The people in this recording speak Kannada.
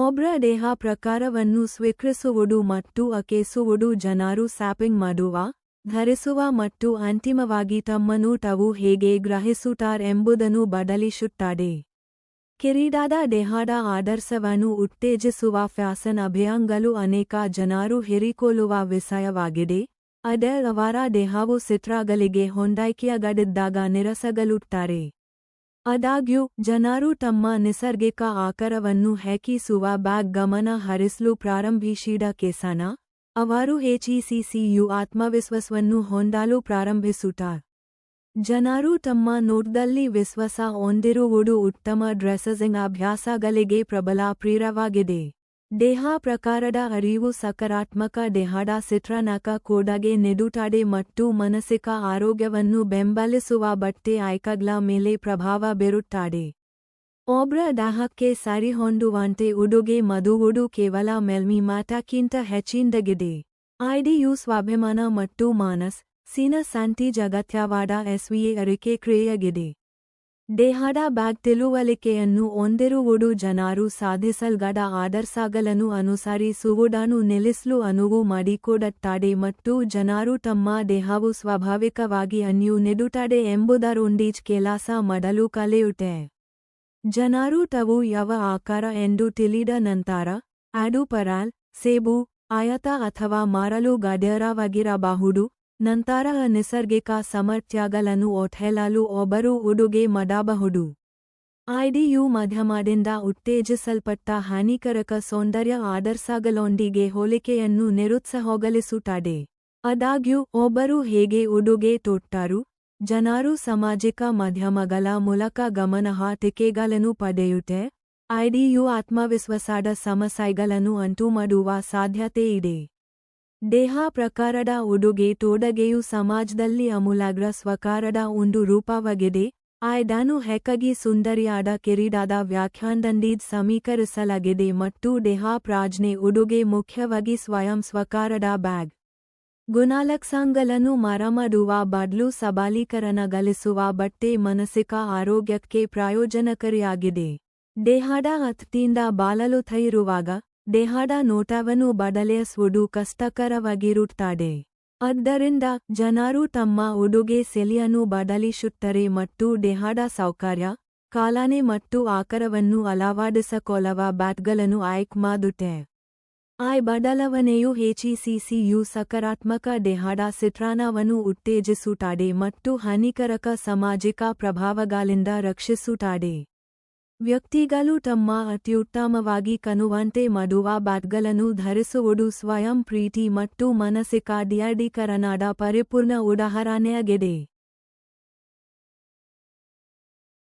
ಒಬ್ರ ದೇಹ ಪ್ರಕಾರವನ್ನು ಸ್ವೀಕರಿಸುವುದು ಮತ್ತು ಅಕೇಸುವುದು ಜನರು ಶಾಪಿಂಗ್ ಮಾಡುವ, ಧರಿಸುವ ಮತ್ತು ಅಂತಿಮವಾಗಿ ತಮ್ಮನ್ನು ತಾವು ಹೇಗೆ ಗ್ರಹಿಸುತ್ತಾರೆಂಬುದನ್ನು ಬದಲಿಸುತ್ತದೆ. ಕಿರೀಟದ ದೇಹದ ಆದರ್ಶವನ್ನು ಉತ್ತೇಜಿಸುವ ಫ್ಯಾಷನ್ ಅಭಿಯಾನಗಳು ಅನೇಕ ಜನರು ಹೀರಿಕೊಳ್ಳುವ ವಿಷಯವಾಗಿದೆ, ಆದರೆ ಅವರ ದೇಹವು ಚಿತ್ರಗಳಿಗೆ ಹೊಂದಾಣಿಕೆಯಾಗದಿದ್ದಾಗ ನಿರಾಸೆಗೊಳ್ಳುತ್ತಾರೆ. ಆದಾಗ್ಯೂ ಜನರು ತಮ್ಮ ನೈಸರ್ಗಿಕ ಆಕಾರವನ್ನು ಹೆಚ್ಚಿಸುವ ಬಗ್ಗೆ ಗಮನ ಹರಿಸಲು ಪ್ರಾರಂಭಿಸಿದ ಕ್ಷಣ, ಅವರು ಹೆಚ್ಚು ಆತ್ಮವಿಶ್ವಾಸವನ್ನು ಹೊಂದಲು ಪ್ರಾರಂಭಿಸುತ್ತಾರೆ. ಜನರು ತಮ್ಮ ನೋಟದಲ್ಲಿ ವಿಶ್ವಾಸ ಹೊಂದಿರುವುದು ಉತ್ತಮ ಡ್ರೆಸ್ಸಿಂಗ್ ಅಭ್ಯಾಸಗಳಿಗೆ ಪ್ರಬಲ ಪ್ರೇರಕವಾಗಿದೆ. ದೇಹ ಪ್ರಕಾರದ ಅರಿವು ಸಕಾರಾತ್ಮಕ ದೇಹದ ಚಿತ್ರಣಕ್ಕೆ ಕೊಡುಗೆ ನೀಡುತ್ತದೆ ಮತ್ತು ಮಾನಸಿಕ ಆರೋಗ್ಯವನ್ನು ಬೆಂಬಲಿಸುವ ಬಟ್ಟೆ ಆಯ್ಕೆಗಳ ಮೇಲೆ ಪ್ರಭಾವ ಬೀರುತ್ತದೆ. ಒಬ್ರ ದೇಹಕ್ಕೆ ಸರಿಹೊಂದುವಂತೆ ಉಡುಗೆ ಮಾಡುವುದು ಕೇವಲ ಮೇಲ್ವಿಚಾರಣೆಗಿಂತ ಹೆಚ್ಚಿನದಾಗಿದೆ. ಇದು ಸ್ವಾಭಿಮಾನ ಮತ್ತು ಮನಸ್ಸಿನ ಶಾಂತಿಗೆ ಅಗತ್ಯವಾದ ಅರಿಕೆ ಕ್ರಿಯೆಯಾಗಿದೆ. ದೇಹದ ಬಗ್ಗೆ ತಿಳುವಳಿಕೆಯನ್ನು ಹೊಂದಿರುವುದು ಜನರು ಸಾಧಿಸಲ್ಗದ ಆದರ್ಶಗಳನ್ನು ಅನುಸರಿಸುವುದನ್ನು ನಿಲ್ಲಿಸಲು ಅನುವು ಮಾಡಿಕೊಡುತ್ತದೆ ಮತ್ತು ಜನರು ತಮ್ಮ ದೇಹವು ಸ್ವಾಭಾವಿಕವಾಗಿ ಅನ್ಯು ನೀಡುತ್ತದೆ ಎಂಬುದರೊಂದಿಗೆ ಕೆಲಸ ಮಾಡಲು ಕಲಿಯುತ್ತಾರೆ. ಜನರು ತಾವು ಯಾವ ಆಕಾರ ಎಂದು ತಿಳಿದ ನಂತರ, ಅದು ಪರಾಲ್, ಸೇಬು, ಆಯತ ಅಥವಾ ಮಾರಲು ಗಡ್ಯಾರವಾಗಿರಬಹುದು, ನಂತರ ನೈಸರ್ಗಿಕ ಸಾಮರ್ಥ್ಯಗಳನ್ನು ಒತ್ತೆಹೇಳಲು ಒಬ್ಬರು ಉಡುಗೆ ಮಾಡಬಹುದು. ಇದು ಮಾಧ್ಯಮದಿಂದ ಉತ್ತೇಜಿಸಲ್ಪಟ್ಟ ಹಾನಿಕಾರಕ ಸೌಂದರ್ಯ ಆದರ್ಶಗಳೊಂದಿಗೆ ಹೋಲಿಕೆಯನ್ನು ನಿರುತ್ಸಾಹಗೊಳಿಸುತ್ತದೆ. ಆದಾಗ್ಯೂ ಒಬ್ಬರು ಹೇಗೆ ಉಡುಗೆ ತೊಟ್ಟರೂ, ಜನರು ಸಾಮಾಜಿಕ ಮಾಧ್ಯಮಗಳ ಮೂಲಕ ಗಮನಾರ್ಹ ಟೀಕೆಗಳನ್ನು ಪಡೆಯುತ್ತಾರೆ, ಇದು ಆತ್ಮವಿಶ್ವಾಸದ ಸಮಸ್ಯೆಗಳನ್ನು ಉಂಟುಮಾಡುವ ಸಾಧ್ಯತೆಯಿದೆ. ದೇಹ ಪ್ರಕಾರದ ಉಡುಗೆ ತೊಡುಗೆಯು ಸಮಾಜದಲ್ಲಿ ಆಮೂಲಾಗ್ರ ಸ್ವೀಕಾರದ ಒಂದು ರೂಪವಾಗಿದೆ, ಇದನ್ನು ಹೆಚ್ಚಾಗಿ ಸುಂದರಿಯಾದ ಕಿರೀಟದ ವ್ಯಾಖ್ಯಾನದೊಂದಿಗೆ ಸಮೀಕರಿಸಲಾಗಿದೆ ಮತ್ತು ದೇಹ ಪ್ರಜ್ಞೆ ಉಡುಗೆ ಮುಖ್ಯವಾಗಿ ಸ್ವಯಂ ಸ್ವೀಕಾರದ ಬ್ಯಾಗ್ ಗುಣಲಕ್ಷಣಗಳನ್ನು ಮಾರಾಟಮಾಡುವ ಬದಲು ಸಬಲೀಕರಣಗೊಳಿಸುವ ಬಟ್ಟೆ ಮಾನಸಿಕ ಆರೋಗ್ಯಕ್ಕೆ ಪ್ರಯೋಜನಕಾರಿಯಾಗಿದೆ. ದೇಹದ ಅತಿಥಿಯಿಂದ ಬಳಲುತ್ತಿರುವಾಗ ದೇಹದ ನೋಟವನ್ನು ಬದಲಿಸುವುದು ಕಷ್ಟಕರವಾಗಿರುತ್ತದೆ. ಆದ್ದರಿಂದ ಜನರು ತಮ್ಮ ಉಡುಗೆ ಶೈಲಿಯನ್ನು ಬದಲಿಸುತ್ತಾರೆ ಮತ್ತು ದೇಹದ ಸೌಕರ್ಯ, ಚಲನೆ ಮತ್ತು ಆಕಾರವನ್ನು ಅಳವಡಿಸಿಕೊಳ್ಳುವ ಬಟ್ಟೆಗಳನ್ನು ಆಯ್ಕೆ ಮಾಡುತ್ತಾರೆ. ಈ ಬದಲಾವಣೆಯು ಹೆಚ್ಚು ಸಕಾರಾತ್ಮಕ ದೇಹದ ಚಿತ್ರಣವನ್ನು ಉತ್ತೇಜಿಸುತ್ತದೆ ಮತ್ತು ಹಾನಿಕಾರಕ ಸಾಮಾಜಿಕ ಪ್ರಭಾವಗಳಿಂದ ರಕ್ಷಿಸುತ್ತದೆ. ವ್ಯಕ್ತಿಗಳು ತಮ್ಮ ಅತ್ಯುತ್ತಮವಾಗಿ ಕಾಣುವಂತೆ ಮಾಡುವ ಬಟ್ಟೆಗಳನ್ನು ಧರಿಸುವುದು ಸ್ವಯಂ ಪ್ರೀತಿ ಮತ್ತು ಮಾನಸಿಕ ದೃಢೀಕರಣದ ಪರಿಪೂರ್ಣ ಉದಾಹರಣೆಯಾಗಿದೆ.